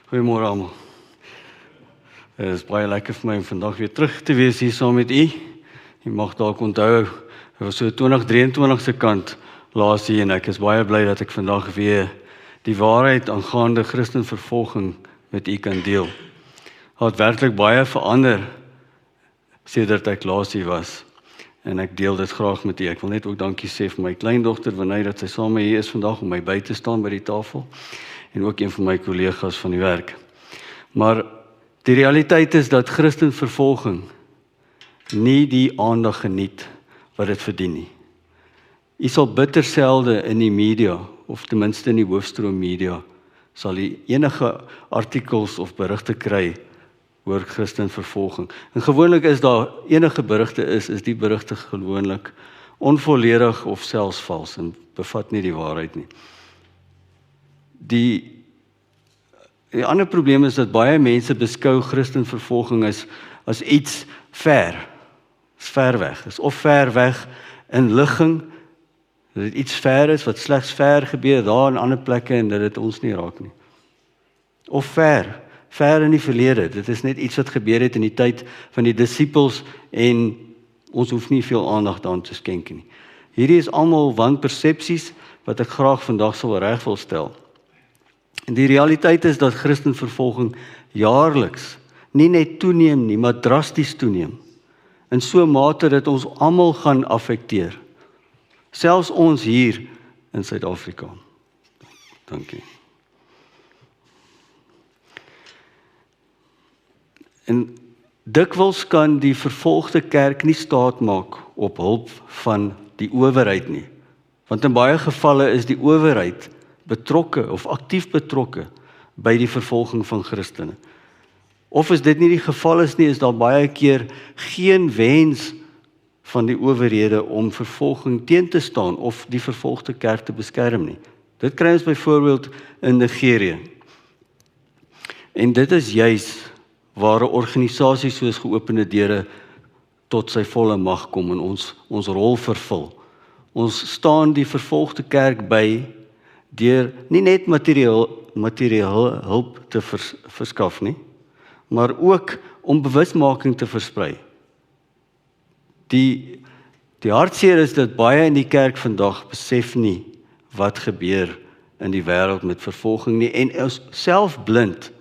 Goeiemôre almal. Het is baie lekker vir my om vandag weer terug te wees hier saam met u. Jy mag dalk onthou, dit was so 2023 se kant laas hier en ek is baie bly dat ek vandag weer die waarheid aangaande Christenvervolging met u kan deel. Het werklik baie verander sedert ek laas hier was. En ek deel dit graag met u. Ek wil net ook dankie sê vir my kleindogter Wanneer dat sy saam met hier is vandag om my by te staan by die tafel. En ook een van my kollegas van die werk. Maar die realiteit is dat Christenvervolging nie die aandag geniet wat dit verdien nie. U sal bitter selde in die media, of ten minste in die hoofstroom media, sal u enige artikels of berigte kry oor Christenvervolging. En gewoonlik is daar enige berigte is die berigte gewoonlik onvolledig of selfs vals en bevat nie die waarheid nie. Die ander probleem is dat baie mense beskou Christenvervolging as iets ver weg is, of ver weg in ligging, dat dit iets ver is wat slegs ver gebeur daar in ander plekke en dat dit ons nie raak nie. Of ver in die verlede, dit is net iets wat gebeur het in die tyd van die disippels en ons hoef nie veel aandag daaraan te skenk nie. Hierdie is almal wanpersepsies wat ek graag vandag sal reg wil stel. En die realiteit is dat Christenvervolging jaarliks nie net toeneem nie, maar drasties toeneem. In so 'n mate dat ons almal gaan affekteer. Selfs ons hier in Suid-Afrika. Dankie. En dikwels kan die vervolgde kerk nie staat maak op hulp van die owerheid nie. Want in baie gevalle is die owerheid betrokke of aktief betrokke by die vervolging van Christene. Of as dit nie die geval is nie, is daar baie keer geen wens van die owerhede om vervolging teen te staan of die vervolgde kerk te beskerm nie. Dit kry ons byvoorbeeld in Nigerië. En dit is juis waar 'n organisasie soos Geopende Deure tot sy volle mag kom en ons rol vervul. Ons staan die vervolgde kerk by deur nie net materieel hulp te verskaf nie, maar ook om bewusmaking te versprei. Die hartseer is dat baie in die kerk vandag besef nie wat gebeur in die wêreld met vervolging nie en is self blind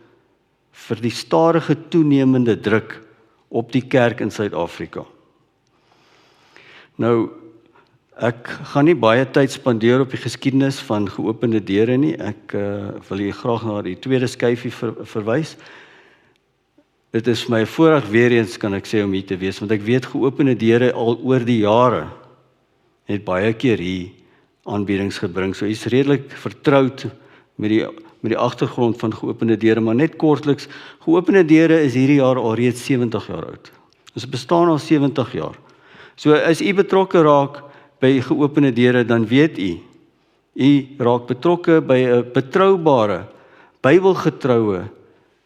vir die stadige toenemende druk op die kerk in Suid-Afrika. Nou, ek gaan nie baie tyd spandeer op die geskiedenis van Geopende Deure nie. Ek wil hier graag na die tweede skyfie verwys. Dit is my voorreg weer eens, kan ek sê, om hier te wees, want ek weet Geopende Deure al oor die jare het baie keer hier aanbiedings gebring. So is redelik vertroud met die agtergrond van Geopende Deure, maar net kortliks, Geopende Deure is hierdie jaar al reeds 70 jaar oud. Ons bestaan al 70 jaar. So as u betrokke raak by Geopende Deure, dan weet u raak betrokke by 'n betroubare, Bybelgetroue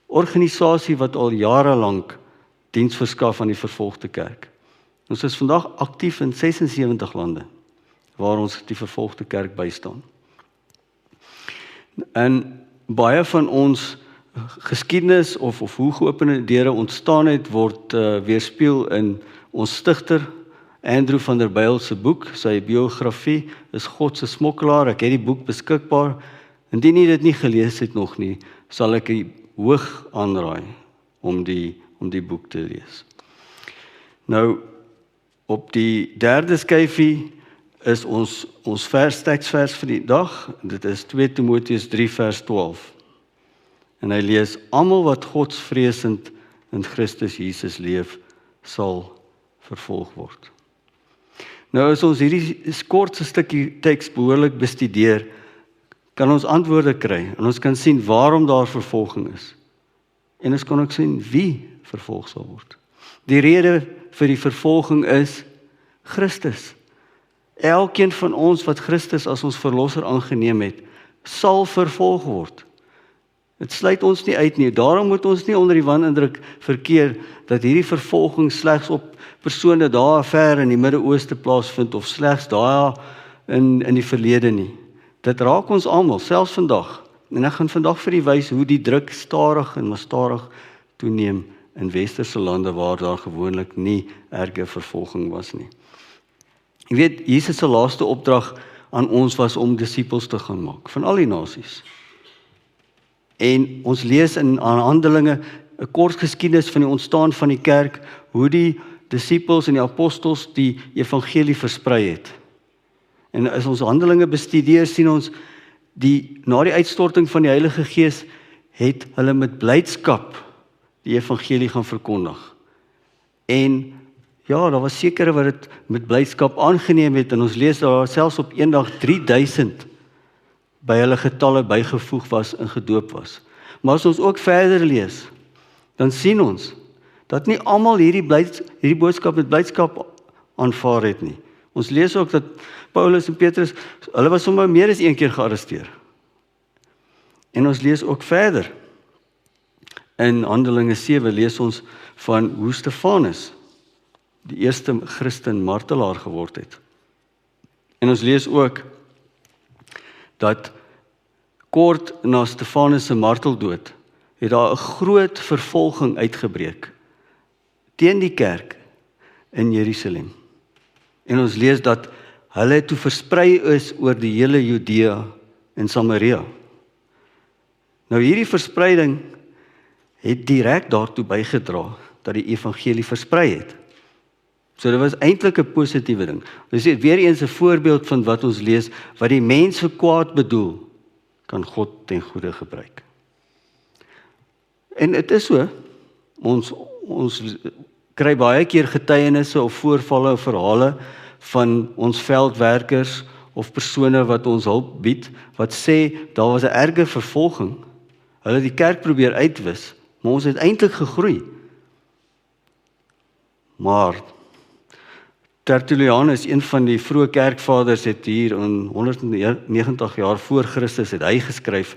organisasie wat al jare lank diens verskaf aan die vervolgde kerk. Ons is vandag aktief in 76 lande waar ons die vervolgde kerk bystaan. En baie van ons geskiedenis of hoe Geopende Deure ontstaan het, word weerspieël in ons stigter Andrew van der Byl se boek. Sy biografie is God se smokkelaar. Ek het die boek beskikbaar. Indien jy dit nie gelees het nog nie, sal ek u hoog aanraai om die boek te lees. Nou, op die derde skyfie is ons teksvers vir die dag. Dit is 2 Timoteus 3 vers 12. En hy lees: almal wat godsvreesend in Christus Jesus leef, sal vervolg word. Nou as ons hierdie kortste stukkie teks behoorlik bestudeer, kan ons antwoorde kry en ons kan sien waarom daar vervolging is. En ons kan ook sien wie vervolg sal word. Die rede vir die vervolging is Christus. Elkeen van ons wat Christus as ons verlosser aangeneem het, sal vervolg word. Dit sluit ons nie uit nie. Daarom moet ons nie onder die wanindruk verkeer dat hierdie vervolging slegs op persone daar ver in die Midde-Ooste plaasvind of slegs daar in die verlede nie. Dit raak ons almal, selfs vandag. En ek gaan vandag vir u wys hoe die druk stadig en maar stadig toeneem in westerse lande waar daar gewoonlik nie erge vervolging was nie. Jy weet, Jesus se laaste opdrag aan ons was om disippels te gaan maak, van al die nasies. En ons lees in Handelinge 'n kort geskiedenis van die ontstaan van die kerk, hoe die disippels en die apostels die evangelie versprei het. En as ons Handelinge bestudeer, sien ons na die uitstorting van die Heilige Gees het hulle met blydskap die evangelie gaan verkondig. En ja, daar was sekere wat dit met blydskap aangeneem het, en ons lees daar selfs op een dag 3000 by hulle getalle bygevoeg was en gedoop was. Maar as ons ook verder lees, dan sien ons dat nie almal hierdie boodskap met blydskap aanvaar het nie. Ons lees ook dat Paulus en Petrus, hulle was sommer meer as een keer gearresteer. En ons lees ook verder. In Handelinge 7 lees ons van hoe Stefanus die eerste Christen martelaar geword het. En ons lees ook dat kort na Stefanus se marteldood het daar 'n groot vervolging uitgebreek teen die kerk in Jerusalem. En ons lees dat hulle toe versprei is oor die hele Judea en Samaria. Nou hierdie verspreiding het direk daartoe bygedra dat die evangelie versprei het. So dit was eintlik 'n positiewe ding. Dis weer eens 'n voorbeeld van wat ons lees, wat die mens vir kwaad bedoel, kan God ten goeie gebruik. En dit is so, ons kry baie keer getuienisse of voorvalle of verhale van ons veldwerkers of persone wat ons hulp bied, wat sê, daar was 'n erge vervolging, hulle het die kerk probeer uitwis, maar ons het eintlik gegroei. Maar Tertullianus, een van die vroeë kerkvaders, het hier in 190 jaar voor Christus het hy geskryf,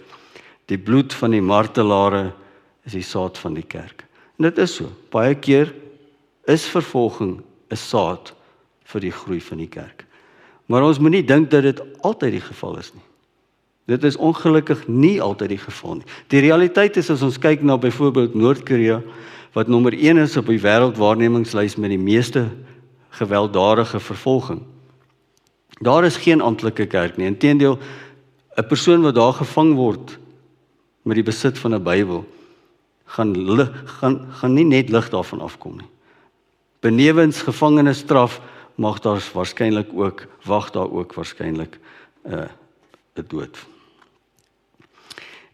die bloed van die martelare is die saad van die kerk. En dit is so, baie keer is vervolging 'n saad vir die groei van die kerk. Maar ons moet nie dink dat dit altyd die geval is nie. Dit is ongelukkig nie altyd die geval nie. Die realiteit is, as ons kyk na byvoorbeeld Noord-Korea, wat nommer 1 is op die wêreldwaarnemingslys met die meeste gewelddadige vervolging. Daar is geen amptelike kerk nie. Inteendeel, 'n persoon wat daar gevang word met die besit van 'n Bybel, gaan nie net lig daarvan afkom nie. Benewens gevangenisstraf wag daar ook waarskynlik 'n dood.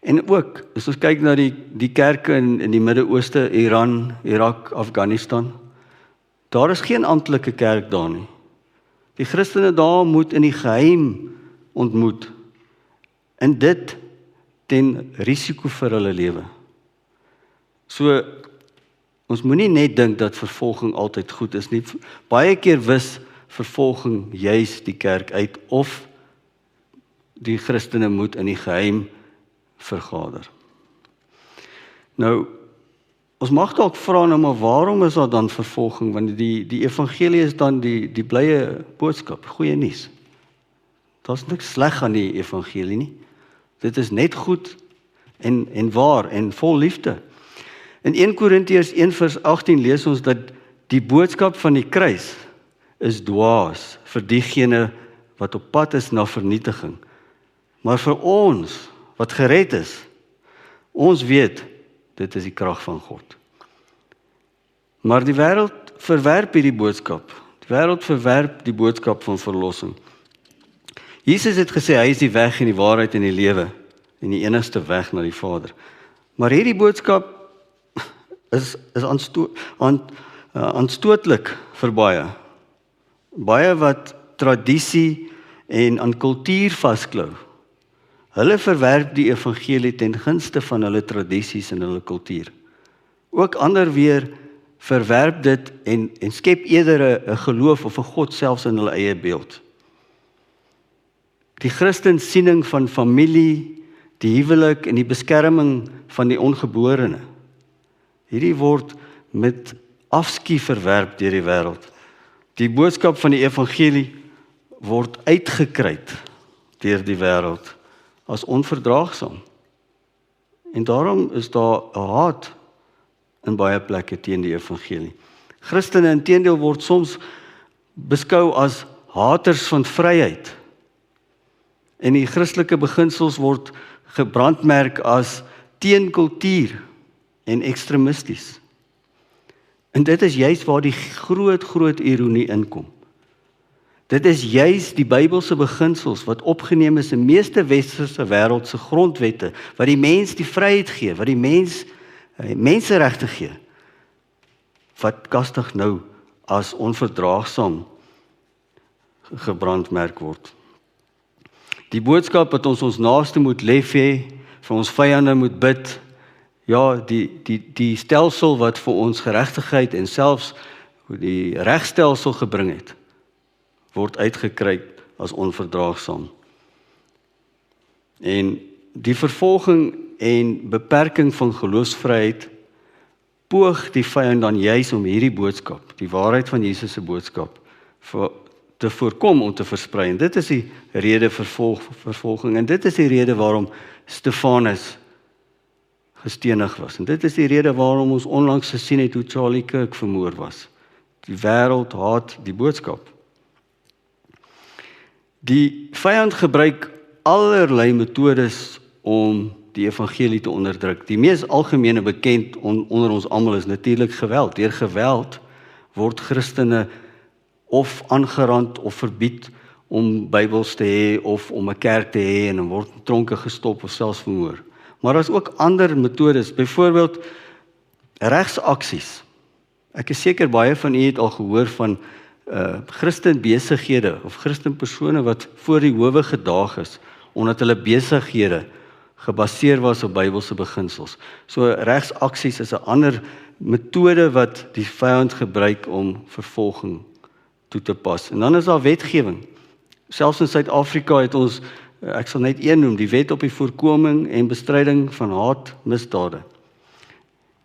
En ook, as ons kyk na die kerke in die Midde-Ooste, Iran, Irak, Afghanistan, daar is geen amptelike kerk daar nie. Die Christene daar moet in die geheim ontmoet, en dit ten risiko vir hulle lewe. So, ons moenie net dink dat vervolging altyd goed is nie. Baie keer wis vervolging juis die kerk uit, of die Christene moet in die geheim vergader. Nou, ons mag dalk vra nou, maar waarom is daar dan vervolging? Want die evangelie is dan die blye boodskap, goeie nuus. Daar's niks sleg aan die evangelie nie. Dit is net goed en waar en vol liefde. In 1 Korintiërs 1:18 lees ons dat die boodskap van die kruis is dwaas vir diegene wat op pad is na vernietiging. Maar vir ons wat gered is, ons weet, dit is die krag van God. Maar die wêreld verwerp hierdie boodskap. Die wêreld verwerp die boodskap van verlossing. Jesus het gesê, hy is die weg en die waarheid en die lewe, en die enigste weg na die Vader. Maar hierdie boodskap is aanstootlik vir baie. Baie wat tradisie en aan kultuur vasklou. Hulle verwerp die evangelie ten gunste van hulle tradisies en hulle kultuur. Ook ander weer verwerp dit en skep eerder 'n geloof of 'n God selfs in hulle eie beeld. Die Christen siening van familie, die huwelik en die beskerming van die ongeborene. Hierdie word met afskuw verwerp deur die wêreld. Die boodskap van die evangelie word uitgekruid deur die wêreld as onverdraagsaam En daarom is daar 'n haat in baie plekke teen die evangelie. Christene inteendeel word soms beskou as haters van vryheid. En die Christelike beginsels word gebrandmerk as teen kultuur en ekstremisties. En dit is juist waar die groot ironie inkom. Dit is juist die Bybelse beginsels wat opgeneem is in meeste westerse wêreld se grondwette, wat die mens die vryheid gee, wat die mens menseregte gee, wat kastig nou as onverdraagsaam gebrandmerk word. Die boodskap dat ons naaste moet lief hê, vir ons vyande moet bid, ja, die stelsel wat vir ons geregtigheid en selfs die regstelsel gebring het, word uitgekry as onverdraagsaam. En die vervolging en beperking van geloofsvryheid poog die vyand dan juis om hierdie boodskap, die waarheid van Jesus se boodskap, te voorkom om te versprei. En dit is die rede vervolging, en dit is die rede waarom Stefanus gestenig was. En dit is die rede waarom ons onlangs gesien het hoe Charlie Kirk vermoor was. Die wêreld haat die boodskap. Die vyand gebruik allerlei metodes om die evangelie te onderdruk. Die mees algemene bekend onder ons almal is natuurlik geweld. Deur geweld word Christene of aangerand of verbied om Bybels te hê of om 'n kerk te hê, en dan word in tronke gestop of selfs vermoor. Maar daar is ook ander metodes, byvoorbeeld regsaksies. Ek is seker baie van u het al gehoor van Christen besighede of Christen persone wat voor die howe gedaag is, omdat hulle besighede gebaseer was op Bybelse beginsels. So regsaksies is 'n ander metode wat die vyand gebruik om vervolging toe te pas. En dan is daar wetgewing. Selfs in Suid-Afrika het ons, ek sal net een noem, die wet op die voorkoming en bestryding van haatmisdade.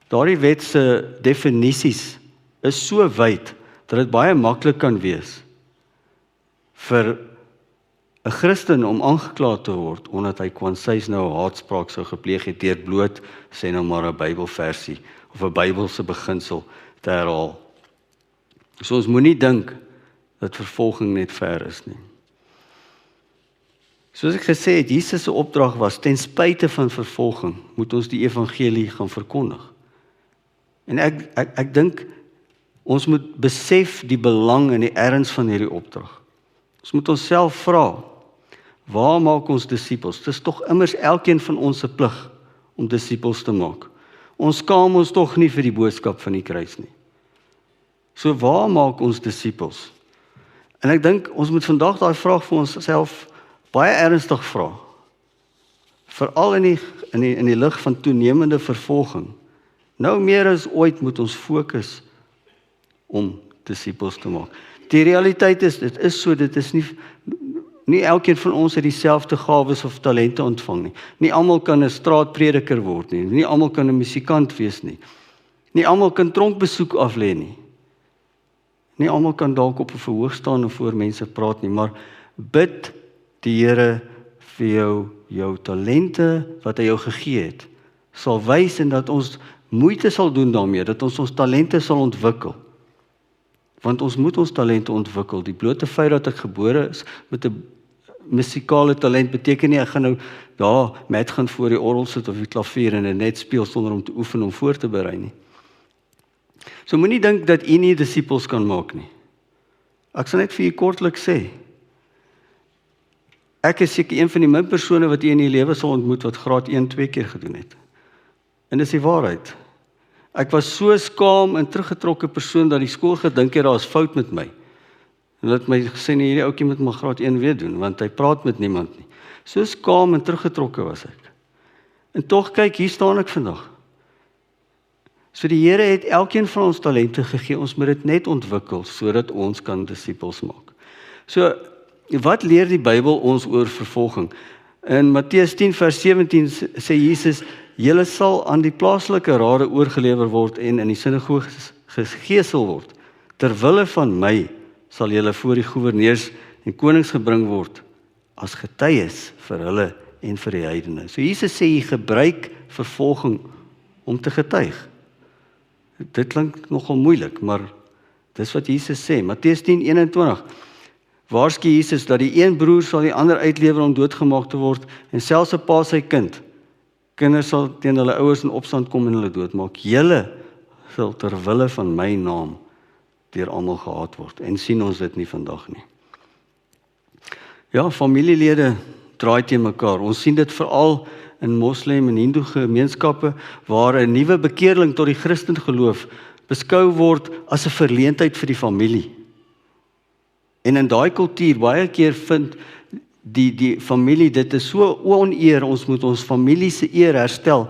Daardie wet se definisies is so wyd dat dit baie maklik kan wees vir 'n Christen om aangekla te word omdat hy kwansies nou haatspraak sou gepleeg het deur bloot sê nou maar 'n Bybelversie of 'n Bybelse beginsel te herhaal. So ons moenie dink dat vervolging net ver is nie. Soos ek gesê het, Jesus se opdrag was, ten spyte van vervolging, moet ons die evangelie gaan verkondig. En ek dink, ons moet besef die belang en die erns van hierdie opdrag. Ons moet onsself vra, waar maak ons disippels? Dit is tog immers elkeen van ons se plig om disippels te maak. Ons skaam ons tog nie vir die boodskap van die kruis nie. So waar maak ons disippels? En ek dink, ons moet vandag daai vraag vir onsself baie ernstig vra. Veral in die lig van toenemende vervolging. Nou meer as ooit moet ons fokus om disippels te maak. Die realiteit is, dit is nie elkeen van ons het dieselfde gawes of talente ontvang nie. Nie almal kan 'n straatprediker word nie. Nie almal kan 'n musikant wees nie. Nie almal kan tronkbesoek aflê nie. Nie almal kan dalk op 'n verhoog staan en voor mense praat nie, maar bid die Here vir jou talente wat hy jou gegee het, sal wys en dat ons moeite sal doen daarmee, dat ons talente sal ontwikkel. Want ons moet ons talente ontwikkel. Die blote feit dat ek gebore is met 'n musikale talent beteken nie ek gaan nou met gaan voor die orgel sit of die klavier en net speel sonder om te oefen om voor te berei nie. So moenie dink dat u nie disippels kan maak nie. Ek sal net vir u kortlik sê, ek is seker een van die min persone wat u in die lewe sal ontmoet wat graad 1 2 keer gedoen het. En dis die waarheid. Ek was so skaam en teruggetrokke persoon dat die skool gedink het daar is fout met my. En dat my gesê nee, hierdie ouetjie moet maar graad 1 weer doen, want hy praat met niemand nie. So skaam en teruggetrokke was ek. En tog kyk, hier staan ek vandag. So die Here het elkeen van ons talente gegee, ons moet dit net ontwikkel, sodat ons kan disippels maak. So, wat leer die Bybel ons oor vervolging? In Matteus 10 vers 17 sê Jesus, julle sal aan die plaaslike rade oorgelewer word en in die sinagoges gegeesel word. Terwille van my sal julle voor die goewerneurs en konings gebring word as getuies vir hulle en vir die heidene. So Jesus sê, jy gebruik vervolging om te getuig. Dit klink nogal moeilik, maar dis wat Jesus sê. Matteus 10:21. Waarsku Jesus dat die een broer sal die ander uitlewer om doodgemaak te word, en selfs 'n pa sy kind. Kinders sal teen hulle ouers in opstand kom en hulle doodmaak. Julle sal ter wille van my naam deur almal gehaat word. En sien ons dit nie vandag nie. Ja, familielede draai teen mekaar. Ons sien dit veral in moslim en hindoe gemeenskappe waar 'n nuwe bekeerling tot die Christen geloof beskou word as 'n verleentheid vir die familie. En in daai kultuur baie keer vind die familie, dit is so oneer, ons moet ons familie se eer herstel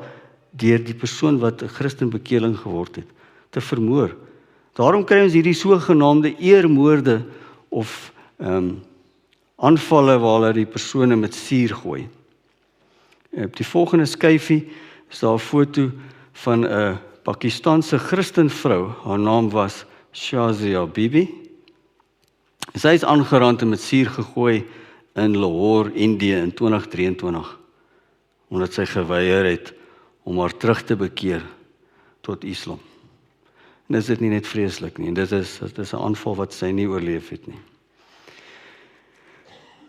deur die persoon wat 'n Christen bekeerling geword het, te vermoor. Daarom kry ons hierdie sogenaamde eermoorde of aanvalle waar hulle die persone met suur gooi. Op die volgende skyfie is daar 'n foto van 'n Pakistaanse Christenvrou. Haar naam was Shazia Bibi. Sy is aangerand en met suur gegooi in Lahore, Indië in 2023, omdat sy geweier het om haar terug te bekeer tot Islam. En is dit nie net vreeslik nie, en dit is 'n aanval wat sy nie oorleef het nie.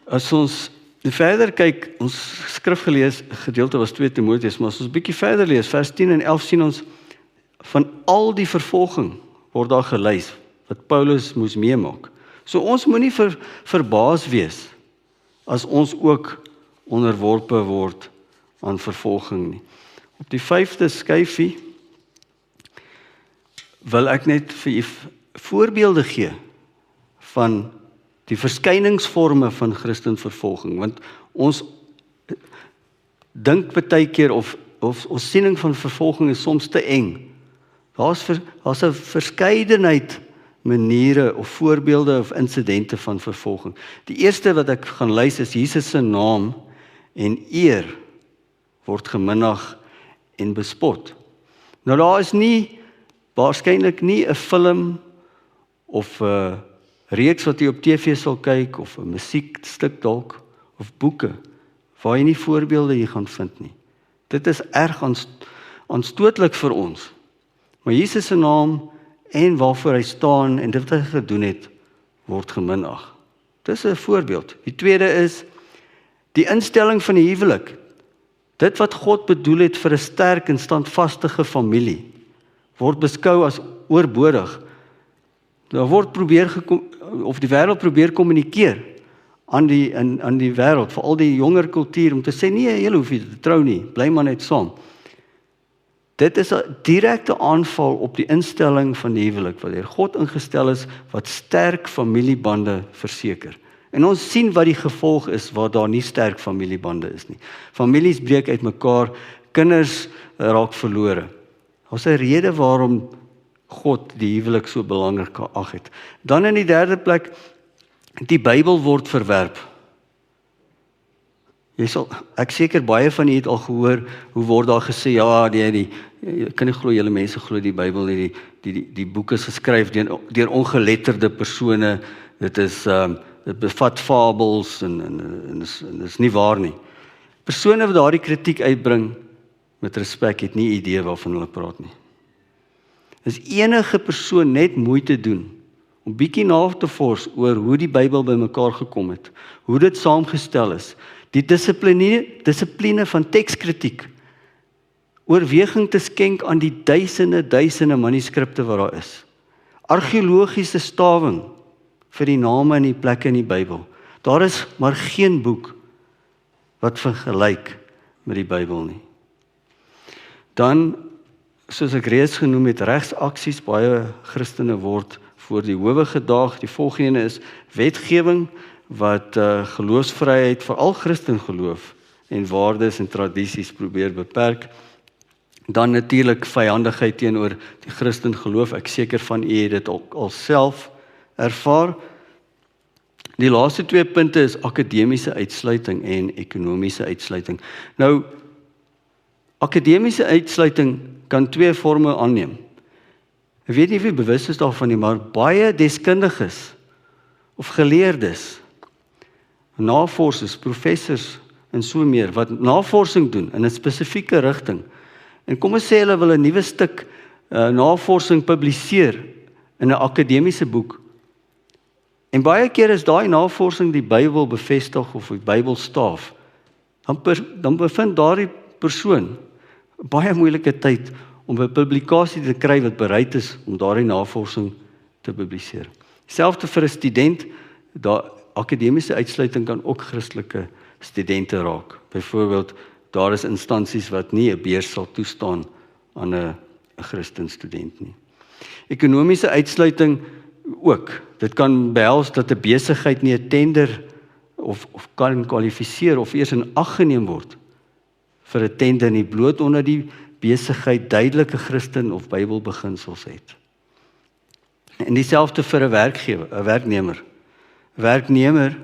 As ons verder kyk, ons skrifgelees gedeelte was 2 Timoteus, maar as ons bietjie verder lees, vers 10 en 11 sien ons van al die vervolging word daar gelys wat Paulus moes meemaak. So ons moenie verbaas wees as ons ook onderworpe word aan vervolging nie. Op die 5de skyfie wil ek net vir u voorbeelde gee van die verskyningsvorme van Christenvervolging, want ons dink baie keer of ons siening van vervolging is soms te eng. Daar's 'n verskeidenheid maniere of voorbeelde of insidente van vervolging. Die eerste wat ek gaan lys is Jesus se naam en eer word geminag en bespot. Nou daar is waarskynlik nie 'n film of 'n reeks wat jy op TV sal kyk of 'n musiekstuk dalk of boeke waar jy nie voorbeelde hier gaan vind nie. Dit is erg aanstootlik vir ons. Maar Jesus se naam en waarvoor hy staan en dit wat hy gedoen het, word geminag. Dis 'n voorbeeld. Die tweede is die instelling van die huwelik. Dit wat God bedoel het vir 'n sterk en standvastige familie, word beskou as oorbodig. Daar word die wêreld probeer kommunikeer aan die wêreld, veral die jonger kultuur, om te sê, nee, julle hoef nie te trou nie, bly maar net saam. Dit is 'n direkte aanval op die instelling van die huwelik, wat deur God ingestel is, wat sterk familiebande verseker. En ons sien wat die gevolg is, waar daar nie sterk familiebande is nie. Families breek uitmekaar, kinders raak verlore. Daar's 'n rede waarom God die huwelik so belangrik geag het. Dan in die derde plek, die Bybel word verwerp. Ek seker baie van julle het al gehoor, hoe word daar gesê, ja, jy kan nie glo, julle mense glo die Bybel nie, die boek is geskryf deur ongeletterde persone, dit bevat fabels, en is nie waar nie. Persone wat daardie kritiek uitbring, met respek, het nie idee waarvan hulle praat nie. As enige persoon net moeite doen, om bietjie na te vors oor hoe die Bybel bymekaar gekom het, hoe dit saamgestel is, die dissipline van tekskritiek, oorweging te skenk aan die duisende manuskripte wat daar is, argeologiese stawing vir die name en die plekke in die Bybel. Daar is maar geen boek wat vergelyk met die Bybel nie. Dan, soos ek reeds genoem het, regsaksies, baie Christene word voor die howe gedaag. Die volgende is wetgewing wat geloofsvryheid, veral Christengeloof en waardes en tradisies probeer beperk. Dan natuurlik vyandigheid teenoor die Christengeloof. Ek seker van u het dit ook al self ervaar. Die laaste 2 punte is akademiese uitsluiting en ekonomiese uitsluiting. Nou, akademiese uitsluiting kan 2 forme aanneem. Ek weet nie of jy bewus is daarvan nie, maar baie deskundiges of geleerdes, navorsers, professors en so meer, wat navorsing doen in 'n spesifieke rigting, En kom ons sê hulle wil 'n nuwe stuk navorsing publiseer in 'n akademiese boek. En baie keer is daai navorsing die Bybel bevestig of die Bybel staaf. Dan bevind daardie persoon baie moeilike tyd om 'n publikasie te kry wat bereid is om daardie navorsing te publiseer. Selfs vir 'n student, akademiese uitsluiting kan ook Christelike studente raak. Byvoorbeeld, daar is instansies wat nie 'n beurs sal toestaan aan 'n Christen student nie. Ekonomiese uitsluiting ook. Dit kan behels dat 'n besigheid nie 'n tender of kan kwalifiseer of eers in ag geneem word vir 'n tender nie, bloot omdat die besigheid duidelike Christen of Bybelbeginsels het. En dieselfde vir 'n werknemer. 'n Werknemer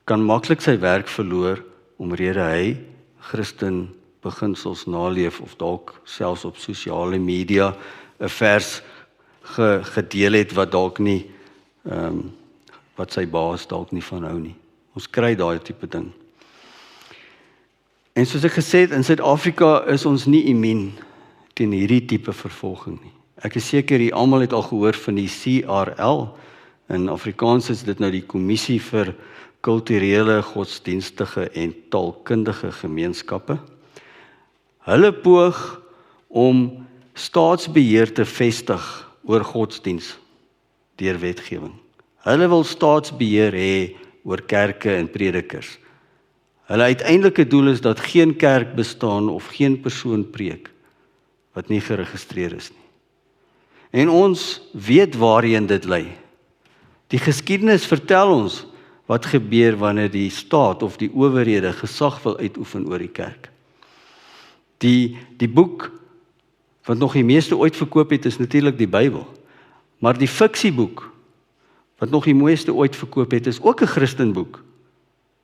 kan maklik sy werk verloor omrede hy Christen beginsels naleef of dalk selfs op sosiale media 'n vers gedeel het wat dalk nie wat sy baas dalk nie van hou nie. Ons kry daai tipe ding. En soos ek gesê het, in Suid-Afrika is ons nie immuun teen hierdie tipe vervolging nie. Ek is seker hier almal het al gehoor van die CRL. In Afrikaans is dit nou die Kommissie vir Kulturele, Godsdienstige en Taalkundige Gemeenskappe. Hulle poog om staatsbeheer te vestig oor godsdiens deur wetgewing. Hulle wil staatsbeheer hê oor kerke en predikers. Hulle uiteindelike doel is dat geen kerk bestaan of geen persoon preek wat nie geregistreer is nie. En ons weet waarheen dit lei. Die geskiedenis vertel ons wat gebeur wanneer die staat of die owerhede gesag wil uitoefen oor die kerk. Die boek wat nog die meeste ooit verkoop het, is natuurlik die Bybel. Maar die fiksieboek wat nog die mooiste ooit verkoop het, is ook 'n Christenboek.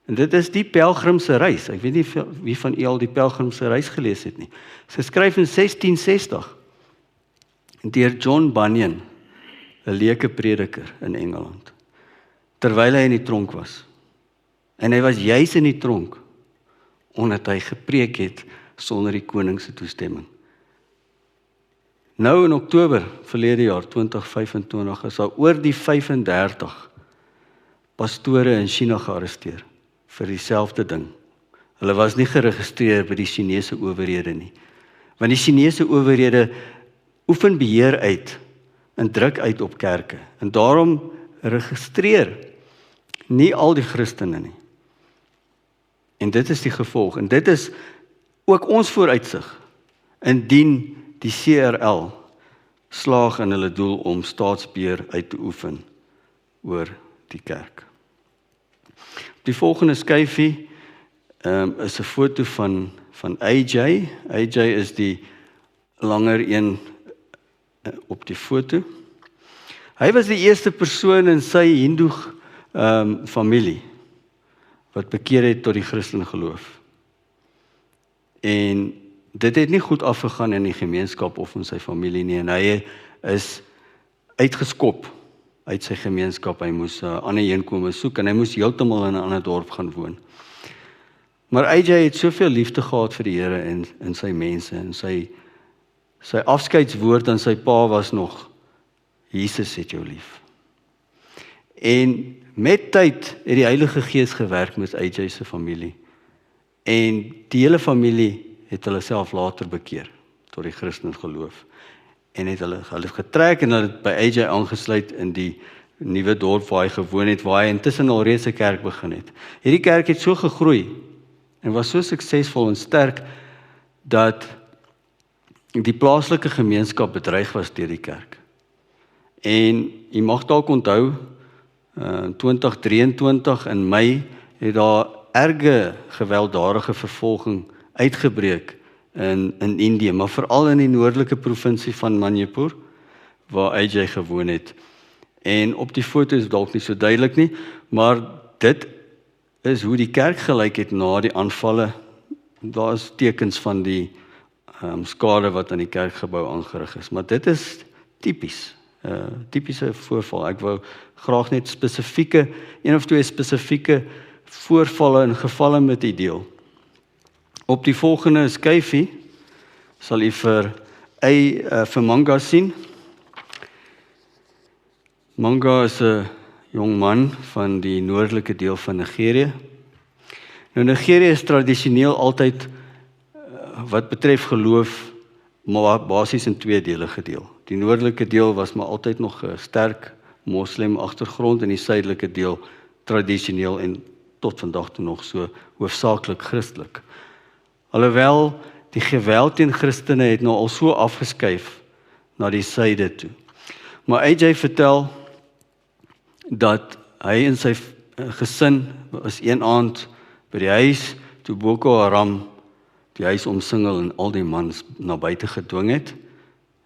En dit is die Pelgrimse Reis. Ek weet nie wie van u al die Pelgrimse Reis gelees het nie. Geskryf in 1660 deur John Bunyan, 'n leuke prediker in Engeland, terwyl hy in die tronk was. En hy was juis in die tronk omdat hy gepreek het sonder die koning se toestemming. Nou in Oktober verlede jaar 2025 is daar oor die 35 pastore in China gearresteer vir dieselfde ding. Hulle was nie geregistreer by die Chinese owerhede nie. Want die Chinese owerhede oefen beheer uit en druk uit op kerke. En daarom registreer nie al die Christene nie. En dit is die gevolg. En dit is ook ons vooruitsig indien die CRL slaag in hulle doel om staatsbeheer uit te oefen oor die kerk. Die volgende skyfie is 'n foto van AJ. AJ is die langer een op die foto. Hy was die eerste persoon in sy Hindoe familie wat bekeer het tot die Christen geloof. En dit het nie goed afgegaan in die gemeenskap of in sy familie nie, en hy is uitgeskop uit sy gemeenskap. Hy moes ander heenkome soek en hy moes heeltemal in 'n ander dorp gaan woon. Maar AJ het soveel liefde gehad vir die Here en sy mense, en sy afskeidswoord aan sy pa was nog: Jesus het jou lief. En met tyd het die Heilige Gees gewerk met AJ se familie. En die hele familie het hulle self later bekeer tot die Christen geloof. En het hulle getrek en hulle by AJ aangesluit in die nuwe dorp waar hy gewoon het, waar hy intussen al reeds 'n kerk begin het. Hierdie kerk het so gegroei en was so suksesvol en sterk dat die plaaslike gemeenskap bedreig was deur die kerk. En jy mag dalk onthou, 2023 in Mei het daar erge gewelddadige vervolging uitgebreek in Indië, maar veral in die noordelike provinsie van Manipur, waar AJ gewoon het. En op die foto is dalk nie so duidelik nie, maar dit is hoe die kerk gelyk het na die aanvalle. Daar is tekens van die skade wat aan die kerkgebou aangerig is, maar dit is tipiese voorval. Ek wou graag net een of twee spesifieke voorvalle en gevalle met u deel. Op die volgende skyfie sal u vir Manga sien. Manga is 'n jong man van die noordelike deel van Nigerië. Nou Nigerië is tradisioneel altyd wat betref geloof maar basies in twee dele gedeel. Die noordelike deel was maar altyd nog 'n sterk moslim agtergrond en die suidelike deel tradisioneel en tot vandag toe nog so hoofsaaklik Christelik. Alhoewel die geweld teen Christene het nou al so afgeskuif na die suide toe. Maar AJ vertel dat hy en sy gesin was een aand by die huis toe Boko Haram die huis omsingel en al die mans na buite gedwing het.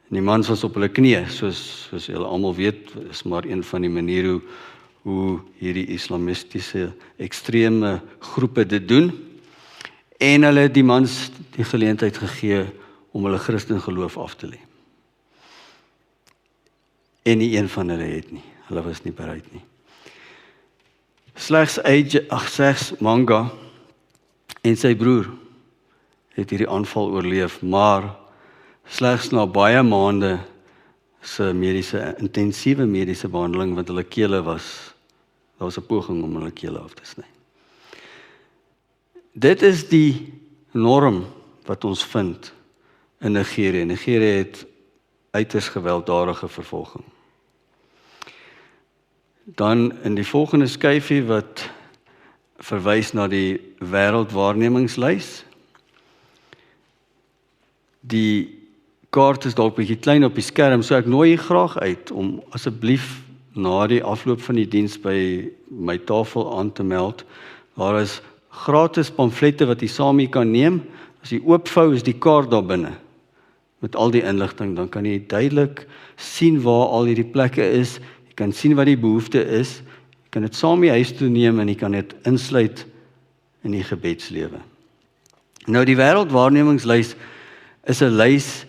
En die mans was op hulle knieë, soos julle almal weet, is maar een van die maniere hoe hierdie islamistiese ekstreme groepe dit doen. En hulle het die mans die geleentheid gegee om hulle Christen geloof af te lê. En nie een van hulle het nie. Hulle was nie bereid nie. Slegs Manga en sy broer het hierdie aanval oorleef, maar slegs na baie maande se intensiewe mediese behandeling want hulle kele daar was 'n poging om hulle kele af te sny. Dit is die norm wat ons vind in Nigerië. Nigerië het uiters gewelddadige vervolging. Dan in die volgende skyfie wat verwys na die wêreldwaarnemingslys. Die kaart is dalk bietjie klein op die skerm, so ek nooi u graag uit om asseblief na die afloop van die diens by my tafel aan te meld. Daar is gratis pamflette wat u saam mee kan neem. As u oopvou is die kaart daar binne met al die inligting, dan kan u duidelik sien waar al hierdie plekke is. Jy kan sien wat die behoefte is. Jy kan dit saam mee huis toe neem en jy kan dit insluit in die gebedslewe. Nou die wêreldwaarnemingslys is 'n lys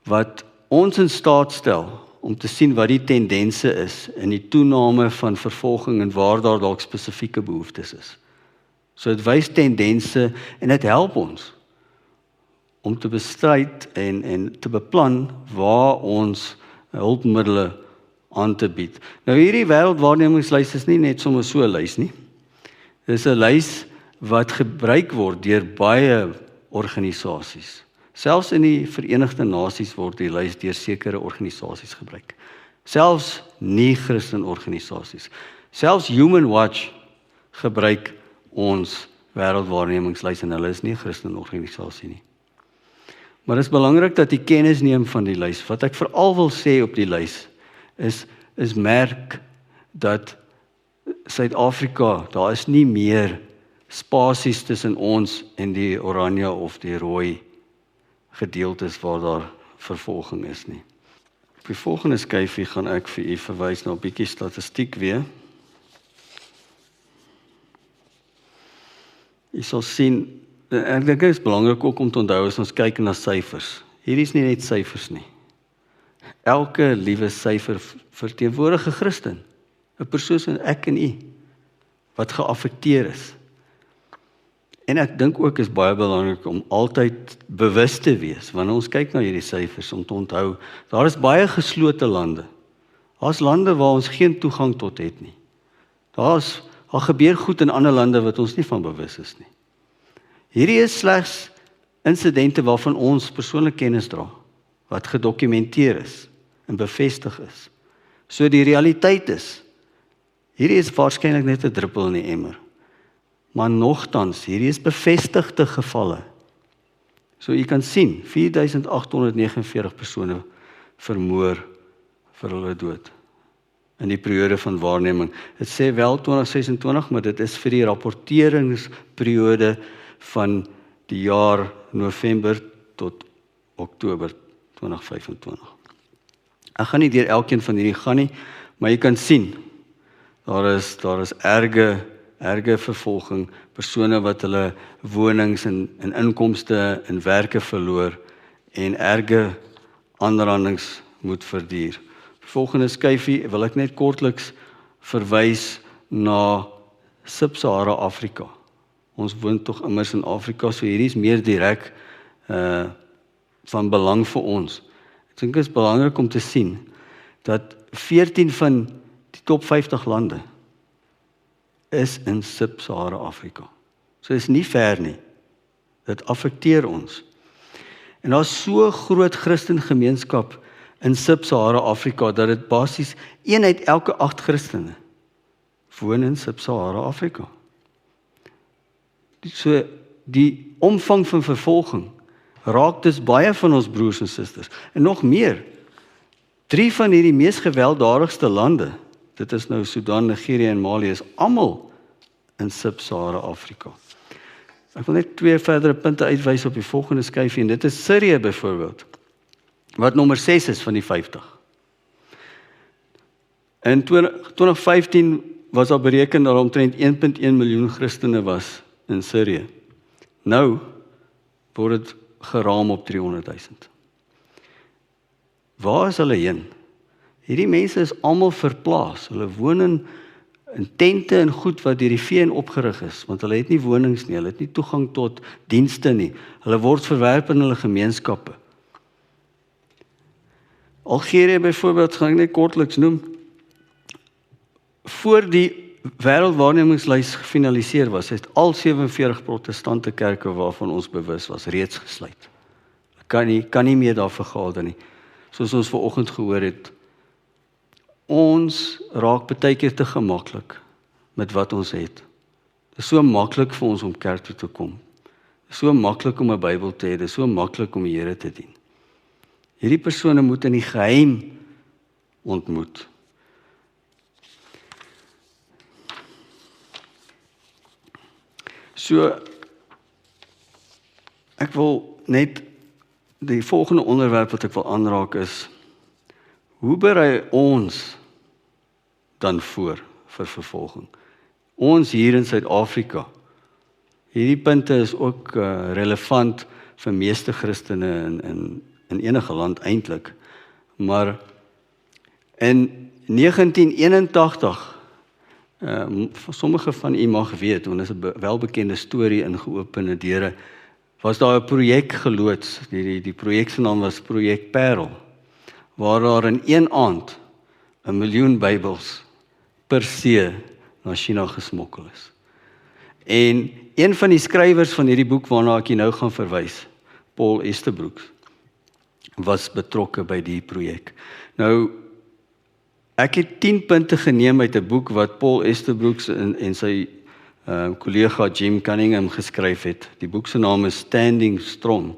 wat ons in staat stel om te sien wat die tendense is in die toename van vervolging en waar daar dalk spesifieke behoeftes is. So dit wys tendense en dit help ons om te bestryd en te beplan waar ons hulpmiddele aan te bied. Nou hierdie wêreldwaarnemingslys is nie net sommer so 'n lys nie. Dit is 'n lys wat gebruik word deur baie organisasies. Selfs in die Verenigde Nasies word die lys deur sekere organisasies gebruik. Selfs nie-Christen organisasies. Selfs Human Watch gebruik ons wêreldwaarnemingslys en hulle is nie 'n Christen organisasie nie. Maar dit is belangrik dat jy kennis neem van die lys. Wat ek veral wil sê op die lys is merk dat Suid-Afrika, daar is nie meer spasies tussen ons en die oranje of die rooi gedeeltes waar daar vervolging is nie. Op die volgende skyfie gaan ek vir u verwys na 'n bietjie statistiek weer. Jy sal sien, ek dink dit is belangrik ook om te onthou as ons kyk na syfers. Hierdie is nie net syfers nie. Elke liewe syfer verteenwoordig 'n Christen, 'n persoon soos ek en u, wat geaffekteer is. En ek dink ook is baie belangrik om altyd bewus te wees, wanneer ons kyk na hierdie syfers, om te onthou, daar is baie geslote lande. Daar is lande waar ons geen toegang tot het nie. Daar gebeur goed in ander lande wat ons nie van bewus is nie. Hierdie is slegs insidente waarvan ons persoonlik kennis dra, wat gedokumenteer is en bevestig is. So die realiteit is, hierdie is waarskynlik net 'n druppel in die emmer. Maar nogtans, hierdie is bevestigde gevalle. So jy kan sien, 4849 persone vermoor vir hulle dood in die periode van waarneming. Dit sê wel 2026, maar dit is vir die rapporteringsperiode van die jaar November tot Oktober 2025. Ek gaan nie deur elkeen van hierdie gaan nie, maar jy kan sien, daar is erge vervolging, persone wat hulle wonings en inkomste en werke verloor en erge aanrandings moet verduur. Volgende skyfie wil ek net kortliks verwys na Sub-Sahara Afrika. Ons woon tog immers in Afrika, so hierdie is meer direk van belang vir ons. Ek dink dit is belangrik om te sien dat 14 van die top 50 lande is in Sub-Sahara Afrika. So is nie ver nie. Dit affekteer ons. En daar is so groot Christen gemeenskap in Sub-Sahara Afrika dat dit basies 1 uit elke 8 Christene woon in Sub-Sahara Afrika. So die omvang van vervolging raak dus baie van ons broers en susters. En nog meer, 3 van hierdie mees gewelddadigste lande, dit is nou Sudan, Nigerië en Mali, is almal in Sub-Sahara Afrika. Ek wil net 2 verdere punte uitwys op die volgende skyfie, en dit is Sirië byvoorbeeld, wat nommer 6 is van die 50. In 2015 was daar bereken dat omtrent 1,1 miljoen Christene was in Sirië. Nou word dit geraam op 300,000. Waar is hulle heen? Hierdie mense is almal verplaas. Hulle woon in tente en goed wat deur die VN opgerig is, want hulle het nie wonings nie, hulle het nie toegang tot dienste nie. Hulle word verwerp in hulle gemeenskappe. Algerië byvoorbeeld, gaan ek net kortliks noem, voor die wêreldwaarnemingslys gefinaliseer was, het al 47 protestante kerke waarvan ons bewus was, reeds gesluit. Kan nie meer daar vergader nie. Soos ons vanoggend gehoor het, ons raak baie keer te gemaklik met wat ons het. Dit is so maklik vir ons om kerk toe te kom. Dit is so maklik om 'n Bybel te hê, dit is so maklik om die Here te dien. Hierdie persone moet in die geheim ontmoet. So, ek wil net, die volgende onderwerp wat ek wil aanraak is, hoe berei ons dan voor vir vervolging? Ons hier in Suid-Afrika. Hierdie punte is ook relevant vir meeste Christene in enige land eintlik. Maar in 1981, sommige van u mag weet, want dit is 'n welbekende storie in Geopende Deure, was daar 'n projek geloods, die projek se naam was Projek Parel, waar daar in een aand 1 miljoen Bybels per see na China gesmokkel is. En een van die skrywers van hierdie boek waarna ek nou gaan verwys, Paul Estebrooks, was betrokke by die projek. Nou, ek het 10 punte geneem uit 'n boek wat Paul Estebrooks en sy kollega Jim Cunningham geskryf het. Die boek se naam is Standing Strong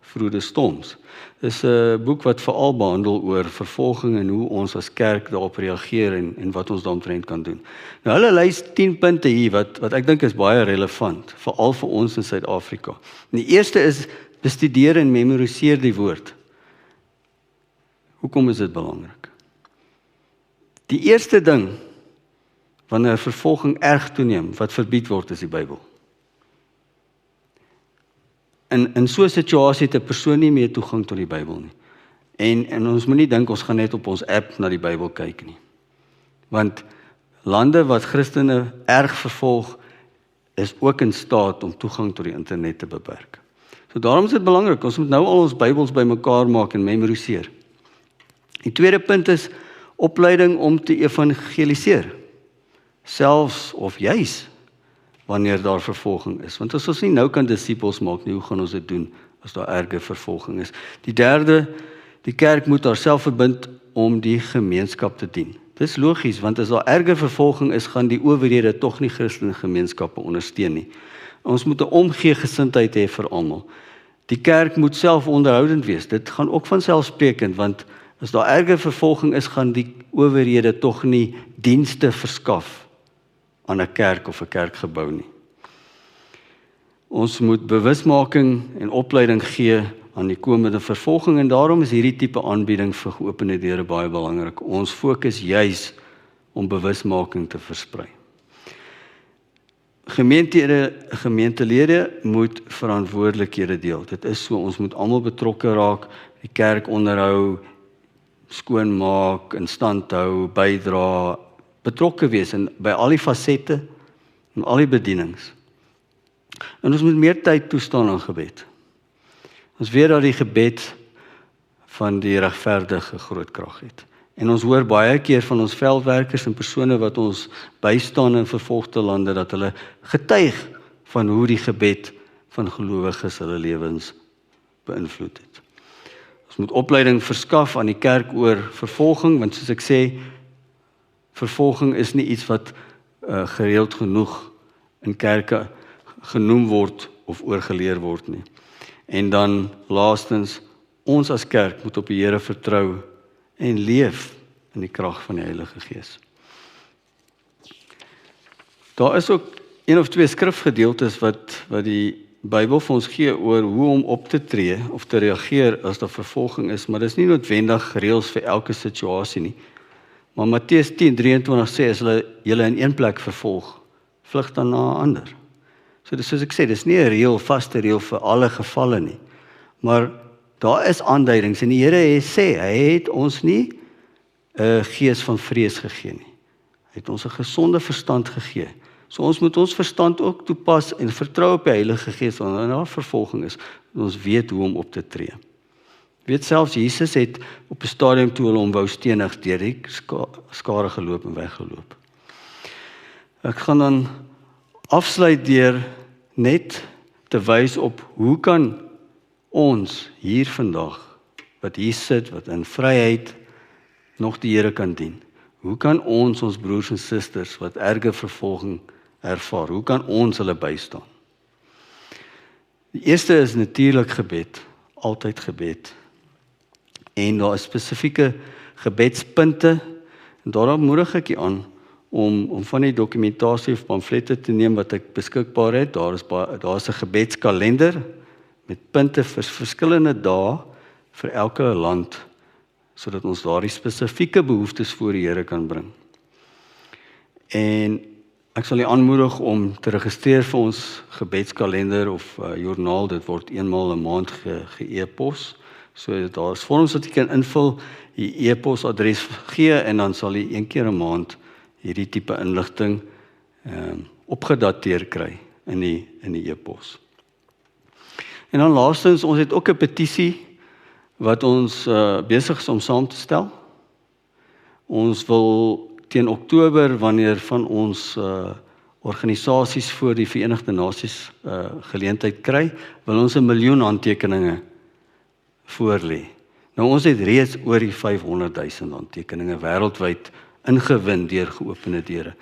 Through the Storms. Dit is 'n boek wat veral behandel oor vervolging en hoe ons as kerk daarop reageer en wat ons daaromtrent kan doen. Nou hulle lys 10 punte hier wat ek dink is baie relevant, veral vir ons in Suid-Afrika. Die eerste is bestudeer en memoriseer die woord. Hoekom is dit belangrik? Die eerste ding wanneer vervolging erg toeneem, wat verbied word, is die Bybel. In so 'n situasie het 'n persoon nie meer toegang tot die Bybel nie. En ons moet nie dink ons gaan net op ons app na die Bybel kyk nie. Want lande wat Christene erg vervolg, is ook in staat om toegang tot die internet te beperk. So daarom is dit belangrik, ons moet nou al ons Bybels bymekaar maak en memoriseer. Die tweede punt is opleiding om te evangeliseer. Selfs of juis wanneer daar vervolging is. Want as ons nie nou kan disippels maak nie, hoe gaan ons dit doen as daar erge vervolging is? Die derde, die kerk moet haarself verbind om die gemeenskap te dien. Dis logies, want as daar erge vervolging is, gaan die owerhede tog nie Christelike gemeenskappe ondersteun nie. Ons moet 'n omgee gesindheid hê vir almal. Die kerk moet self onderhoudend wees. Dit gaan ook vanselfsprekend, want as daar erge vervolging is, gaan die owerhede tog nie dienste verskaf aan 'n kerk of 'n kerkgebou nie. Ons moet bewusmaking en opleiding gee aan die komende vervolging en daarom is hierdie tipe aanbieding vir Geopende Deure baie belangrik. Ons fokus juis om bewusmaking te versprei. Gemeentelede moet verantwoordelikhede deel. Dit is so, ons moet almal betrokke raak, die kerk onderhou, skoonmaak, in stand hou, bydra, betrokke wees in by al die fasette en al die bedienings. En ons moet meer tyd toestaan aan gebed. Ons weet dat die gebed van die regverdige groot krag het. En ons hoor baie keer van ons veldwerkers en persone wat ons bystaan in vervolgde lande, dat hulle getuig van hoe die gebed van gelowiges hulle lewens beïnvloed het. Ons moet opleiding verskaf aan die kerk oor vervolging, want soos ek sê, vervolging is nie iets wat gereeld genoeg in kerke genoem word of oorgeleer word nie. En dan laastens, ons as kerk moet op die Here vertrou en leef in die krag van die Heilige Gees. Daar is ook 1 of 2 skrifgedeeltes wat die Bybel vir ons gee oor hoe om op te tree of te reageer as daar vervolging is, maar dis nie noodwendig reëls vir elke situasie nie. Maar Matteus 10:23 sê, as julle in een plek vervolg, vlug dan na 'n ander. So dis soos ek sê, dis nie 'n reël, vaste reël vir alle gevalle nie. Maar daar is aanduidings en die Here sê, hy het ons nie 'n gees van vrees gegee nie. Hy het ons 'n gesonde verstand gegee. So ons moet ons verstand ook toepas en vertrou op die Heilige Gees wanneer daar vervolging is. Ons weet hoe om op te tree. Weet selfs Jesus het op 'n stadium toe hulle hom wou stenig deur die skare geloop en weggeloop. Ek gaan dan afsluit deur net te wys op hoe kan ons hier vandag, wat hier sit, wat in vryheid nog die Here kan dien. Hoe kan ons broers en susters wat erge vervolging ervaar, hoe kan ons hulle bystaan? Die eerste is natuurlik gebed, altyd gebed. En daar is spesifieke gebedspunte, en daarom moedig ek u aan om van die dokumentasie of pamflette te neem wat ek beskikbaar het. Daar is 'n gebedskalender met punte vir verskillende dae vir elke land, sodat ons daardie spesifieke behoeftes voor die Here kan bring. En ek sal u aanmoedig om te registreer vir ons gebedskalender of joernaal. Dit word eenmaal 'n maand ge-e-pos. So daar is vorms wat jy kan invul, die e-posadres gee en dan sal jy 1 keer 'n maand hierdie tipe inligting opgedateer kry in die e-pos. En dan laastens, ons het ook 'n petisie wat ons besig is om saam te stel. Ons wil teen Oktober, wanneer van ons organisasies voor die Verenigde Nasies geleentheid kry, wil ons 1 miljoen handtekeninge voorlê. Nou ons het reeds oor die 500,000 handtekeninge wêreldwyd ingewin deur geopende deure.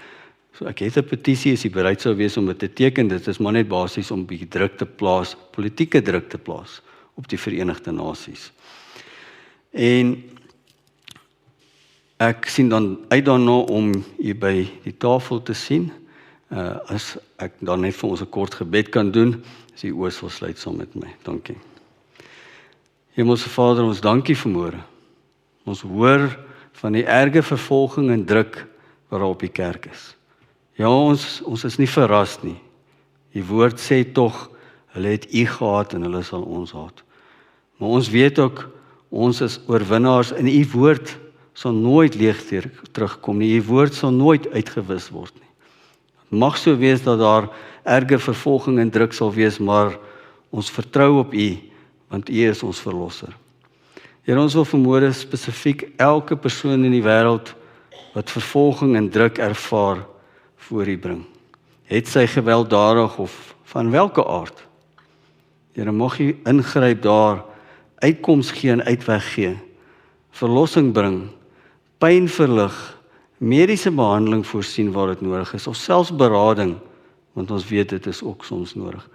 So ek het 'n petisie, as jy bereid sou wees om dit te teken. Dit is maar net basies om 'n bietjie druk te plaas, politieke druk te plaas op die Verenigde Nasies. En ek sien dan uit daarna om u by die tafel te sien, as ek dan net vir ons 'n kort gebed kan doen, as u oë sal sluit saam met my. Dankie. Hemelse Vader, ons dankie vanmôre. Ons hoor van die erge vervolging en druk waarop die kerk is. Ja, ons is nie verras nie. Die woord sê tog, hulle het u gehaat en hulle sal ons haat. Maar ons weet ook, ons is oorwinnaars en u woord sal nooit leeg terugkom nie. U woord sal nooit uitgewis word nie. Het mag so wees dat daar erge vervolging en druk sal wees, maar ons vertrou op u, want u is ons verlosser. Here, ons wil vanmôre spesifiek elke persoon in die wêreld wat vervolging en druk ervaar voor u bring. Het sy gewelddadig of van welke aard. Here, mag u ingryp daar, uitkoms gee en uitweg gee, verlossing bring, pyn verlig, mediese behandeling voorsien waar dit nodig is, of selfs berading, want ons weet dit is ook soms nodig.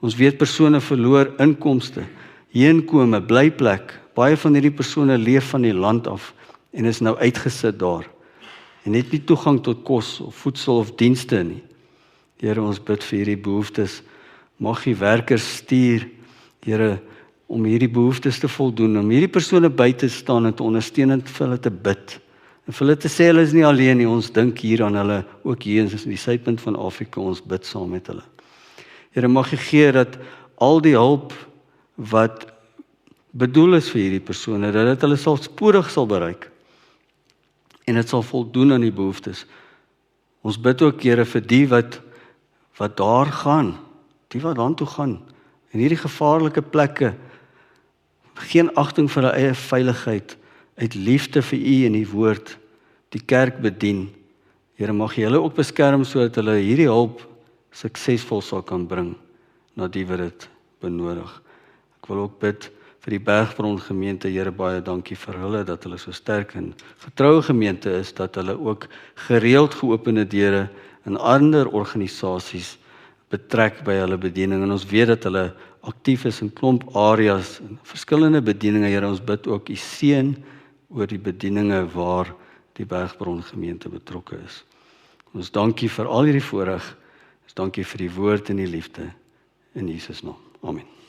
Ons weet persone verloor inkomste, heenkome, blyplek. Baie van hierdie persone leef van die land af en is nou uitgesit daar. En het nie toegang tot kos of voedsel of dienste nie. Here, ons bid vir hierdie behoeftes. Mag u werkers stuur, Here, om hierdie behoeftes te voldoen, om hierdie persone by te staan en te ondersteun en vir hulle te bid. En vir hulle te sê, hulle is nie alleen nie, ons dink hier aan hulle, ook hier in die suidpunt van Afrika, ons bid saam met hulle. Here, mag u gee dat al die hulp wat bedoel is vir hierdie persone, dat dit hulle spoedig sal bereik en dit sal voldoen aan die behoeftes. Ons bid ook, Here, vir die wat daar gaan, die wat dan toe gaan, en hierdie gevaarlike plekke geen agting vir hulle eie veiligheid, uit liefde vir U en die woord, die kerk bedien. Here, mag jy hulle ook beskerm sodat hulle hierdie hulp suksesvol sal kan bring na die wat dit benodig. Ek wil ook bid vir die Bergbron gemeente, Here, baie dankie vir hulle, dat hulle so sterk en getroue gemeente is, dat hulle ook gereeld geopende deure in ander organisasies betrek by hulle bediening, en ons weet dat hulle aktief is in klomp areas, in verskillende bedieninge. Here, ons bid ook U seën oor die bedieninge waar die Bergbron gemeente betrokke is. Ons dankie vir al hierdie voorreg, ons dankie vir die woord en die liefde, in Jesus naam. Amen.